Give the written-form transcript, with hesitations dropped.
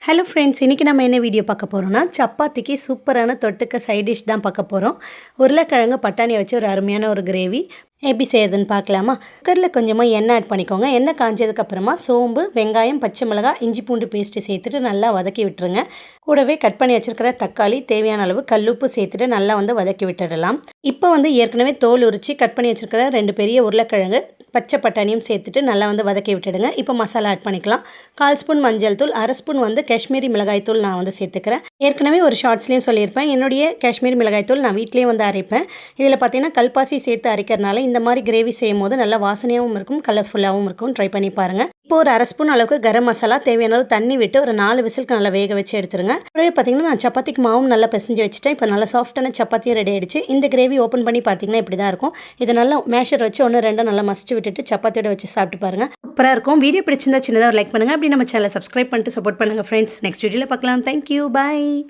Hello friends, இன்றைக்கி நம்ம என்ன வீடியோ பார்க்க போகிறோம்னா, சப்பாத்திக்கு சூப்பரான தொட்டுக்க சைட் டிஷ் தான் பார்க்க போகிறோம். உருளைக்கிழங்கு பட்டாணியை வச்சு ஒரு அருமையான ஒரு கிரேவி எப்படி செய்யறதுன்னு பார்க்கலாமா? குக்கரில் கொஞ்சமாக எண்ணெய் ஆட் பண்ணிக்கோங்க. எண்ணெய் காஞ்சதுக்கப்புறமா சோம்பு, வெங்காயம், பச்சை மிளகாய், இஞ்சி பூண்டு பேஸ்ட்டு சேர்த்துட்டு நல்லா வதக்கி விட்டுருங்க. கூடவே கட் பண்ணி வச்சுருக்கிற தக்காளி, தேவையான அளவு கல்லுப்பு சேர்த்துட்டு நல்லா வதக்கி விட்டுடலாம். இப்போ ஏற்கனவே தோல் உரித்து கட் பண்ணி வச்சுருக்கிற 2 பெரிய உருளைக்கிழங்கு, பச்சை பட்டாணியும் சேர்த்துட்டு நல்லா வதக்கி விட்டுடுங்க. இப்போ மசாலா ஆட் பண்ணிக்கலாம். 1/4 ஸ்பூன் மஞ்சள் தூள், 1/2 ஸ்பூன் காஷ்மீரி மிளகாய் தூள் நான் சேர்த்துக்கிறேன். ஏற்கனவே ஒரு ஷார்ட்ஸ்லேயும் சொல்லியிருப்பேன், என்னுடைய காஷ்மீரி மிளகாய் தூள் நான் வீட்லேயே அரைப்பேன். இதில் பார்த்தீங்கன்னா கல்பாசி சேர்த்து அரைக்கிறனால இந்த மாதிரி கிரேவி செய்யும் போது நல்லா வாசனையாகவும் இருக்கும், கலர்ஃபுல்லாகவும் இருக்கும். ட்ரை பண்ணி பாருங்கள். இப்போ ஒரு 1/2 ஸ்பூன் அளவுக்கு கரம் மசாலா, தேவையான அளவு தண்ணி விட்டு ஒரு 4 விசிலுக்கு நல்லா வேக வச்சு எடுத்துருங்க. அப்படியே பார்த்தீங்கன்னா நான் சப்பாத்திக்கு மாவும் நல்லா பிசைஞ்சு வச்சுட்டேன். இப்போ நல்லா சாஃப்டான சப்பாத்தியும் ரெடி ஆகிடுச்சு. இந்த கிரேவி ஓப்பன் பண்ணி பார்த்தீங்கன்னா இப்படி தான் இருக்கும். இதை நல்லா மேஷர் வச்சு 1-2 நல்லா மசிச்சு விட்டுட்டு சப்பாத்தியோட வச்சு சாப்பிட்டு பாருங்கள். சூப்பராக இருக்கும். வீடியோ பிடிச்சிருந்தா சின்னதாக ஒரு லைக் பண்ணுங்கள். அப்படி நம்ம சேனலை சப்ஸ்கிரைப் பண்ணிட்டு சப்போர்ட் பண்ணுங்கள் ஃப்ரெண்ட்ஸ். நெக்ஸ்ட் வீடியோவில் பார்க்கலாம். தேங்க்யூ, பாய்.